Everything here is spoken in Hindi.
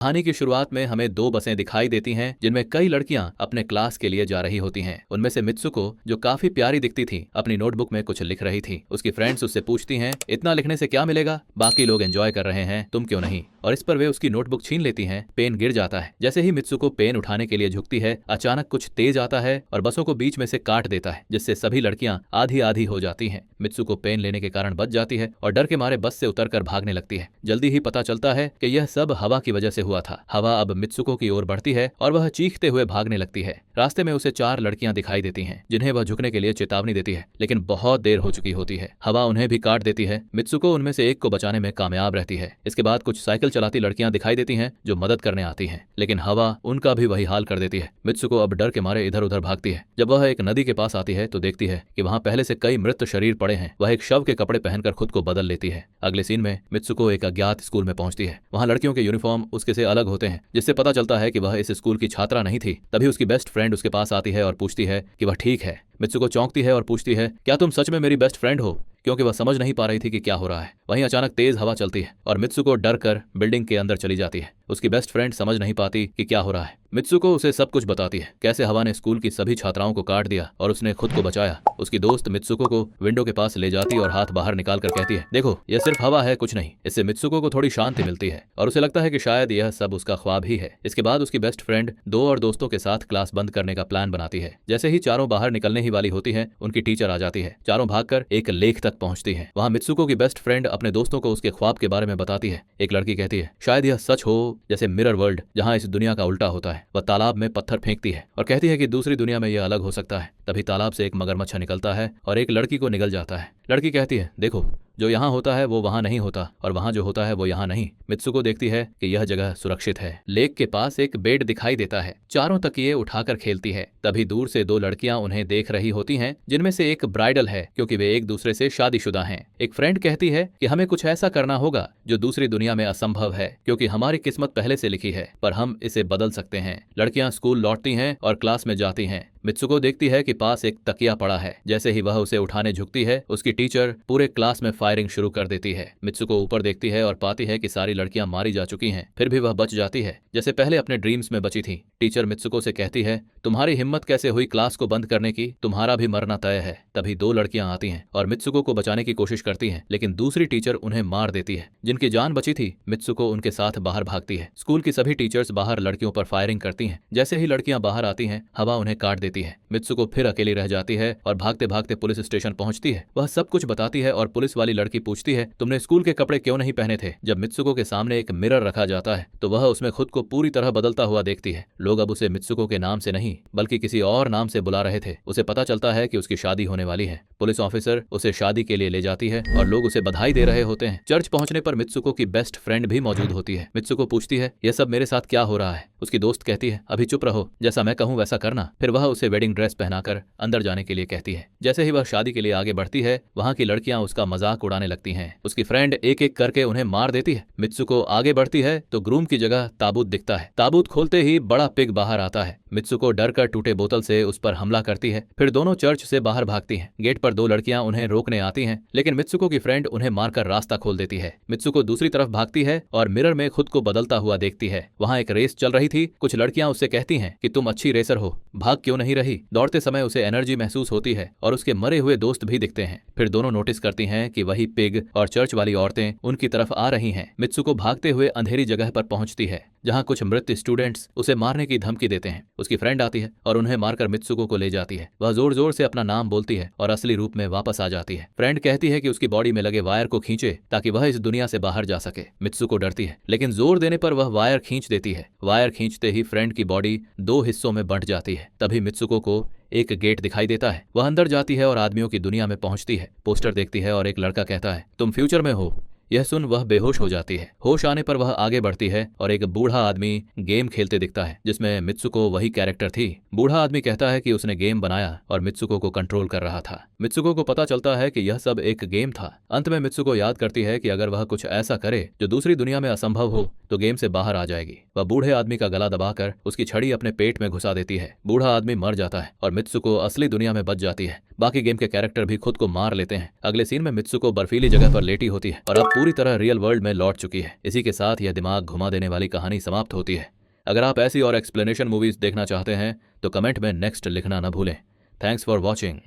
कहानी की शुरुआत में हमें दो बसें दिखाई देती हैं जिनमें कई लड़कियां अपने क्लास के लिए जा रही होती हैं। उनमें से मित्सुको, जो काफी प्यारी दिखती थी, अपनी नोटबुक में कुछ लिख रही थी। उसकी फ्रेंड्स उससे पूछती हैं, इतना लिखने से क्या मिलेगा, बाकी लोग एंजॉय कर रहे हैं, तुम क्यों नहीं। और इस पर वे उसकी नोटबुक छीन लेती हैं। पेन गिर जाता है। जैसे ही मित्सुको पेन उठाने के लिए झुकती है, अचानक कुछ तेज आता है और बसों को बीच में से काट देता है, जिससे सभी लड़कियां आधी आधी हो जाती हैं। मित्सुको पेन लेने के कारण बच जाती है और डर के मारे बस से उतरकर भागने लगती है। जल्दी ही पता चलता है कि यह सब हवा की वजह से हुआ था। हवा अब मित्सुको की ओर बढ़ती है और वह चीखते हुए भागने लगती है। रास्ते में उसे 4 लड़कियां दिखाई देती हैं, जिन्हें वह झुकने के लिए चेतावनी देती है, लेकिन बहुत देर हो चुकी होती है। हवा उन्हें भी काट देती है। मित्सुको उनमें से एक को बचाने में कामयाब रहती है। इसके बाद कुछ साइकिल चलाती लड़कियां दिखाई देती हैं जो मदद करने आती हैं, लेकिन हवा उनका भी वही हाल कर देती है। मित्सुको अब डर के मारे इधर उधर भागती है। जब वह एक नदी के पास आती है तो देखती है कि वहां पहले से कई मृत शरीर पड़े हैं। वह एक शव के कपड़े पहनकर खुद को बदल लेती है। अगले सीन में मित्सुको एक अज्ञात स्कूल में पहुंचती है। वहां लड़कियों के यूनिफॉर्म उसके से अलग होते हैं, जिससे पता चलता है कि वह इस स्कूल की छात्रा नहीं थी। तभी उसकी बेस्ट फ्रेंड उसके पास आती है और पूछती है कि वह ठीक है। मित्सुको चौंकती है और पूछती है, क्या तुम सच में मेरी बेस्ट फ्रेंड हो, क्योंकि वह समझ नहीं पा रही थी कि क्या हो रहा है। वहीं अचानक तेज हवा चलती है और मित्सुको डर कर बिल्डिंग के अंदर चली जाती है। उसकी बेस्ट फ्रेंड समझ नहीं पाती कि क्या हो रहा है। मित्सुको उसे सब कुछ बताती है, कैसे हवा ने स्कूल की सभी छात्राओं को काट दिया और उसने खुद को बचाया। उसकी दोस्त मित्सुको को विंडो के पास ले जाती और हाथ बाहर निकाल कर कहती है, देखो यह सिर्फ हवा है, कुछ नहीं। इससे मित्सुको को थोड़ी शांति मिलती है और उसे लगता है कि शायद यह सब उसका ख्वाब ही है। इसके बाद उसकी बेस्ट फ्रेंड 2 और दोस्तों के साथ क्लास बंद करने का प्लान बनाती है। जैसे ही चारों बाहर निकलने ही वाली होती है, उनकी टीचर आ जाती है। चारों भागकर एक लेक तक पहुंचती है। वहां मित्सुको की बेस्ट फ्रेंड अपने दोस्तों को उसके ख्वाब के बारे में बताती है। एक लड़की कहती है, शायद यह सच हो, जैसे मिरर वर्ल्ड, जहां इस दुनिया का उल्टा होता है। वह तालाब में पत्थर फेंकती है और कहती है कि दूसरी दुनिया में यह अलग हो सकता है। तभी तालाब से एक मगरमच्छ निकलता है और एक लड़की को निगल जाता है। लड़की कहती है, देखो जो यहाँ होता है वो वहाँ नहीं होता और वहाँ जो होता है वो यहाँ नहीं। मित्सुको देखती है कि यह जगह सुरक्षित है। लेक के पास एक बेड दिखाई देता है। चारों तकिए उठाकर खेलती है। तभी दूर से 2 लड़कियां उन्हें देख रही होती हैं, जिनमें से एक ब्राइडल है, क्योंकि वे एक दूसरे से शादीशुदा हैं। एक फ्रेंड कहती है कि हमें कुछ ऐसा करना होगा जो दूसरी दुनिया में असंभव है, क्योंकि हमारी किस्मत पहले से लिखी है, पर हम इसे बदल सकते हैं। लड़कियां स्कूल लौटती हैं और क्लास में जाती हैं। मित्सुको देखती है कि पास एक तकिया पड़ा है। जैसे ही वह उसे उठाने झुकती है, उसकी टीचर पूरे क्लास में फायरिंग शुरू कर देती है। मित्सुको ऊपर देखती है और पाती है कि सारी लड़कियां मारी जा चुकी हैं, फिर भी वह बच जाती है, जैसे पहले अपने ड्रीम्स में बची थी। टीचर मित्सुको से कहती है, तुम्हारी हिम्मत कैसे हुई क्लास को बंद करने की, तुम्हारा भी मरना तय है। तभी 2 लड़कियां आती हैं और मित्सुको को बचाने की कोशिश करती हैं, लेकिन दूसरी टीचर उन्हें मार देती है। जिनकी जान बची थी, मित्सुको उनके साथ बाहर भागती है। स्कूल की सभी टीचर्स बाहर लड़कियों पर फायरिंग करती हैं। जैसे ही लड़कियां बाहर आती हैं, हवा उन्हें काट देती है। मित्सुको फिर अकेली रह जाती है और भागते भागते पुलिस स्टेशन पहुंचती है। वह सब कुछ बताती है और पुलिस वाली लड़की पूछती है, तुमने स्कूल के कपड़े क्यों नहीं पहने थे। जब मित्सुको के सामने एक मिरर रखा जाता है तो वह उसमें खुद को पूरी तरह बदलता हुआ देखती है। लोग अब उसे मित्सुको के नाम से नहीं बल्कि किसी और नाम से बुला रहे थे। उसे पता चलता है कि उसकी शादी होने वाली है। पुलिस ऑफिसर उसे शादी के लिए ले जाती है और लोग उसे बधाई दे रहे होते हैं। चर्च पहुंचने पर मित्सुको की बेस्ट फ्रेंड भी मौजूद होती है। मित्सुको पूछती है, यह सब मेरे साथ क्या हो रहा है। उसकी दोस्त कहती है, अभी चुप रहो, जैसा मैं कहूँ वैसा करना। फिर वह उसे वेडिंग ड्रेस पहनाकर अंदर जाने के लिए कहती है। जैसे ही वह शादी के लिए आगे बढ़ती है, वहां की लड़कियां उसका मजाक उड़ाने लगती हैं। उसकी फ्रेंड एक एक करके उन्हें मार देती है। मित्सुको आगे बढ़ती है तो ग्रूम की जगह ताबूत दिखता है। ताबूत खोलते ही बड़ा पिग बाहर आता है। मित्सुको डर कर टूटे बोतल से उस पर हमला करती है। फिर दोनों चर्च से बाहर भागती हैं। गेट पर 2 लड़कियां उन्हें रोकने आती हैं, लेकिन मित्सुको की फ्रेंड उन्हें मारकर रास्ता खोल देती है। मित्सुको दूसरी तरफ भागती है और मिरर में खुद को बदलता हुआ देखती है। वहां एक रेस चल रही थी। कुछ लड़कियां उससे कहती हैं कि तुम अच्छी रेसर हो, भाग क्यों नहीं रही। दौड़ते समय उसे एनर्जी महसूस होती है और उसके मरे हुए दोस्त भी दिखते हैं। फिर दोनों नोटिस करती हैं कि वही पिग और चर्च वाली औरतें उनकी तरफ आ रही हैं। मित्सुको भागते हुए अंधेरी जगह पर पहुंचती है, जहां कुछ मृत स्टूडेंट्स उसे मारने की धमकी देते हैं। उसकी फ्रेंड आती है और उन्हें मारकर मित्सुको को ले जाती है। वह जोर जोर से अपना नाम बोलती है और असली रूप में वापस आ जाती है। फ्रेंड कहती है कि उसकी बॉडी में लगे वायर को खींचे ताकि वह इस दुनिया से बाहर जा सके। मित्सुको डरती है, लेकिन जोर देने पर वह वायर खींच देती है। वायर खींचते ही फ्रेंड की बॉडी 2 हिस्सों में बंट जाती है। तभी मित्सुको को एक गेट दिखाई देता है। वह अंदर जाती है और आदमियों की दुनिया में पहुंचती है। पोस्टर देखती है और एक लड़का कहता है, तुम फ्यूचर में हो। यह सुन वह बेहोश हो जाती है। होश आने पर वह आगे बढ़ती है और एक बूढ़ा आदमी गेम खेलते दिखता है, जिसमें मित्सुको वही कैरेक्टर थी। बूढ़ा आदमी कहता है कि उसने गेम बनाया और मित्सुको को कंट्रोल कर रहा था। मित्सुको को पता चलता है कि यह सब एक गेम था। अंत में मित्सुको याद करती है कि अगर वह कुछ ऐसा करे जो दूसरी दुनिया में असंभव हो तो गेम से बाहर आ जाएगी। वह बूढ़े आदमी का गला दबाकर उसकी छड़ी अपने पेट में घुसा देती है। बूढ़ा आदमी मर जाता है और मित्सुको असली दुनिया में बच जाती है। बाकी गेम के कैरेक्टर भी खुद को मार लेते हैं। अगले सीन में मित्सुको बर्फीली जगह पर लेटी होती है और अब पूरी तरह रियल वर्ल्ड में लौट चुकी है। इसी के साथ यह दिमाग घुमा देने वाली कहानी समाप्त होती है। अगर आप ऐसी और एक्सप्लेनेशन मूवीज देखना चाहते हैं तो कमेंट में नेक्स्ट लिखना न भूलें। Thanks for watching.